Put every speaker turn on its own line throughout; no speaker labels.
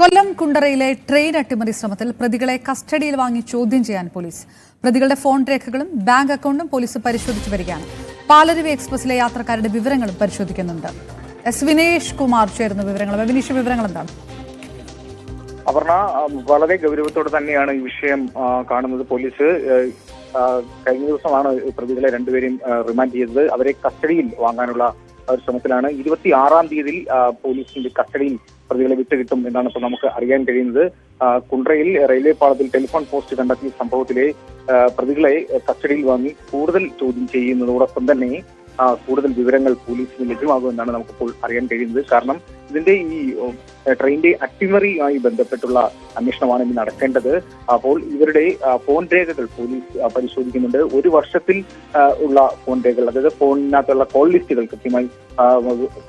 കൊല്ലം കുണ്ടറയിലെ train അട്ടിമറി ശ്രമത്തിൽ പ്രതികളെ കസ്റ്റഡിയിൽ വാങ്ങി ചോദ്യം ചെയ്യാൻ പോലീസ്. പ്രതികളുടെ ഫോൺ രേഖകളും ബാങ്ക് അക്കൗണ്ടും പോലീസ് പരിശോധിച്ചു വരികയാണ്. പാലരുവി എക്സ്പ്രസിലെ യാത്രക്കാരുടെ വിവരങ്ങളും പരിശോധിക്കുന്നുണ്ട്. എസ് വിനേഷ് കുമാർ ചേരുന്ന വിവരങ്ങൾ എന്താണ്?
അപർണ, വളരെ ഗൗരവത്തോടെ തന്നെയാണ് ഈ വിഷയം കാണുന്നത്. പോലീസ് കഴിഞ്ഞ ദിവസമാണ് പ്രതികളെ രണ്ടുപേരെയും റിമാൻഡ് ചെയ്തത്. അവരെ കസ്റ്റഡിയിൽ വാങ്ങാനുള്ള ഒരു ശ്രമത്തിലാണ്. 26-ാം തീയതി പോലീസിന്റെ കസ്റ്റഡിയിൽ പ്രതികളെ വിട്ടുകിട്ടും എന്നാണ് ഇപ്പോൾ നമുക്ക് അറിയാൻ കഴിയുന്നത്. കുണ്ട്രയിൽ റെയിൽവേ പാളത്തിൽ ടെലിഫോൺ പോസ്റ്റ് കണ്ടെത്തിയ സംഭവത്തിലെ പ്രതികളെ കസ്റ്റഡിയിൽ വാങ്ങി കൂടുതൽ ചോദ്യം ചെയ്യുന്നതോടൊപ്പം തന്നെ കൂടുതൽ വിവരങ്ങൾ പോലീസിന് ലഭ്യമാകുമെന്നാണ് നമുക്കിപ്പോൾ അറിയാൻ കഴിയുന്നത്. കാരണം ഇതിന്റെ ഈ ട്രെയിനിന്റെ അട്ടിമറിയുമായി ബന്ധപ്പെട്ടുള്ള അന്വേഷണമാണ് ഇനി നടക്കേണ്ടത്. അപ്പോൾ ഇവരുടെ ഫോൺ രേഖകൾ പോലീസ് പരിശോധിക്കുന്നുണ്ട്. ഒരു വർഷത്തിൽ ഉള്ള ഫോൺ രേഖകൾ, അതായത് ഫോണിനകത്തുള്ള കോൾ ലിസ്റ്റുകൾ കൃത്യമായി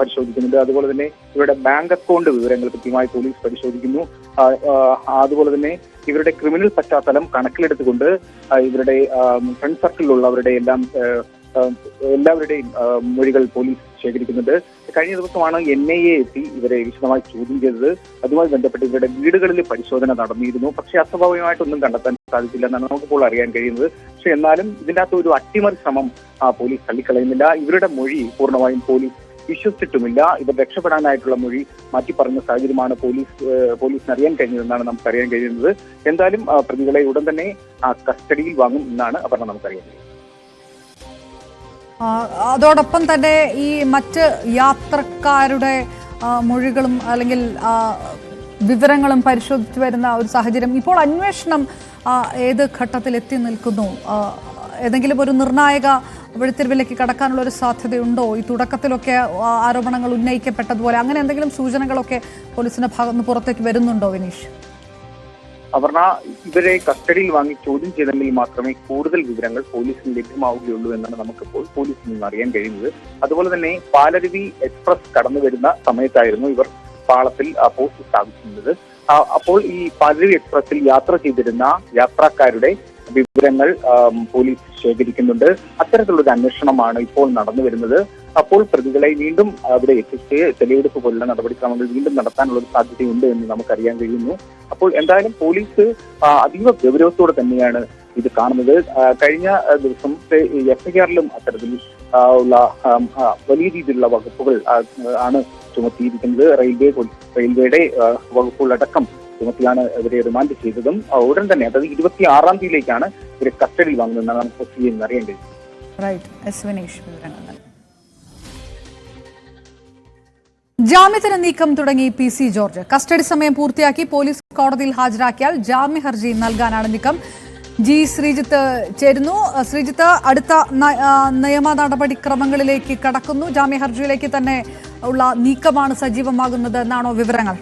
പരിശോധിക്കുന്നുണ്ട്. അതുപോലെ തന്നെ ഇവരുടെ ബാങ്ക് അക്കൗണ്ട് വിവരങ്ങൾ കൃത്യമായി പോലീസ് പരിശോധിക്കുന്നു. അതുപോലെ തന്നെ ഇവരുടെ ക്രിമിനൽ പശ്ചാത്തലം കണക്കിലെടുത്തുകൊണ്ട് ഇവരുടെ ഫ്രണ്ട് സർക്കിളിലുള്ളവരുടെ എല്ലാവരുടെയും മൊഴികൾ പോലീസ് ശേഖരിക്കുന്നുണ്ട്. കഴിഞ്ഞ ദിവസമാണ് NIA എത്തി ഇവരെ വിശദമായി ചോദ്യം ചെയ്തത്. അതുമായി ബന്ധപ്പെട്ട് ഇവരുടെ വീടുകളിൽ പരിശോധന നടന്നിരുന്നു. പക്ഷേ അസ്വാഭാവികമായിട്ടൊന്നും കണ്ടെത്താൻ സാധിച്ചില്ല എന്നാണ് നമുക്കിപ്പോൾ അറിയാൻ കഴിയുന്നത്. പക്ഷെ എന്നാലും ഇതിൻ്റെ അകത്ത് ഒരു അട്ടിമറി ശ്രമം പോലീസ് തള്ളിക്കളയുന്നില്ല. ഇവരുടെ മൊഴി പൂർണ്ണമായും പോലീസ് വിശ്വസിച്ചിട്ടുമില്ല. ഇവർ രക്ഷപ്പെടാനായിട്ടുള്ള മൊഴി മാറ്റി പറഞ്ഞ സാഹചര്യമാണ് പോലീസിന് അറിയാൻ കഴിഞ്ഞതെന്നാണ് നമുക്ക് അറിയാൻ കഴിയുന്നത്. എന്തായാലും പ്രതികളെ ഉടൻ തന്നെ കസ്റ്റഡിയിൽ വാങ്ങും എന്നാണ് അപർണ നമുക്കറിയാൻ കഴിയുന്നത്.
അതോടൊപ്പം തന്നെ ഈ മറ്റ് യാത്രക്കാരുടെ മൊഴികളും അല്ലെങ്കിൽ വിവരങ്ങളും പരിശോധിച്ചു വരുന്ന ഒരു സാഹചര്യം. ഇപ്പോൾ അന്വേഷണം ഏത് ഘട്ടത്തിൽ എത്തി നിൽക്കുന്നു? ഏതെങ്കിലും ഒരു നിർണായക വെളിത്തിരിവിലേക്ക് കടക്കാനുള്ള ഒരു സാധ്യതയുണ്ടോ? ഈ തുടക്കത്തിലൊക്കെ ആരോപണങ്ങൾ ഉന്നയിക്കപ്പെട്ടതുപോലെ അങ്ങനെ എന്തെങ്കിലും സൂചനകളൊക്കെ പോലീസിന്റെ ഭാഗത്തുനിന്ന് പുറത്തേക്ക് വരുന്നുണ്ടോ വിനീഷ്?
അപർണ, ഇവരെ കസ്റ്റഡിയിൽ വാങ്ങി ചോദ്യം ചെയ്തെങ്കിൽ മാത്രമേ കൂടുതൽ വിവരങ്ങൾ പോലീസിന് ലഭ്യമാവുകയുള്ളൂ എന്നാണ് നമുക്കിപ്പോൾ പോലീസിൽ നിന്ന് അറിയാൻ കഴിയുന്നത്. അതുപോലെ തന്നെ പാലരുവി എക്സ്പ്രസ് കടന്നു വരുന്ന സമയത്തായിരുന്നു ഇവർ പാളത്തിൽ പോസ്റ്റ് സ്ഥാപിച്ചിരുന്നത്. അപ്പോൾ ഈ പാലരുവി എക്സ്പ്രസിൽ യാത്ര ചെയ്തിരുന്ന യാത്രക്കാരുടെ വിവരങ്ങൾ പോലീസ് ശേഖരിക്കുന്നുണ്ട്. അത്തരത്തിലുള്ളൊരു അന്വേഷണമാണ് ഇപ്പോൾ നടന്നു വരുന്നത്. അപ്പോൾ പ്രതികളെ വീണ്ടും അവിടെ എത്തിച്ച് തെളിവെടുപ്പ് പോലുള്ള നടപടിക്രമങ്ങൾ വീണ്ടും നടത്താനുള്ള ഒരു സാധ്യതയുണ്ട് എന്ന് നമുക്കറിയാൻ കഴിയുന്നു. അപ്പോൾ എന്തായാലും പോലീസ് അതീവ ഗൗരവത്തോടെ തന്നെയാണ് ഇത് കാണുന്നത്. കഴിഞ്ഞ ദിവസത്തെ FIR-ലും അത്തരത്തിൽ ഉള്ള വലിയ രീതിയിലുള്ള വകുപ്പുകൾ ആണ് ചുമത്തിയിരിക്കുന്നത്. റെയിൽവേയുടെ വകുപ്പുകളടക്കം ചുമത്തിയാണ് ഇവരെ റിമാൻഡ് ചെയ്തതും. ഉടൻ തന്നെ, അതായത് 26-ാം തീയതിയിലേക്കാണ് ഇവരെ കസ്റ്റഡിയിൽ വാങ്ങുന്നതെന്നാണ് നമുക്ക് അറിയാൻ കഴിയുന്നത്.
ജാമ്യത്തിന് നീക്കം തുടങ്ങി PC ജോർജ്. കസ്റ്റഡി സമയം പൂർത്തിയാക്കി പോലീസ് കോടതിയിൽ ഹാജരാക്കിയാൽ ജാമ്യ ഹർജി നൽകാനാണ് നീക്കം. ശ്രീജിത്ത് ചേരുന്നു. ശ്രീജിത്ത്, അടുത്ത നിയമ നടപടിക്രമങ്ങളിലേക്ക് കടക്കുന്നു. ജാമ്യ ഹർജിയിലേക്ക് തന്നെ ഉള്ള നീക്കമാണ് സജീവമാകുന്നത് എന്നാണോ വിവരങ്ങൾ?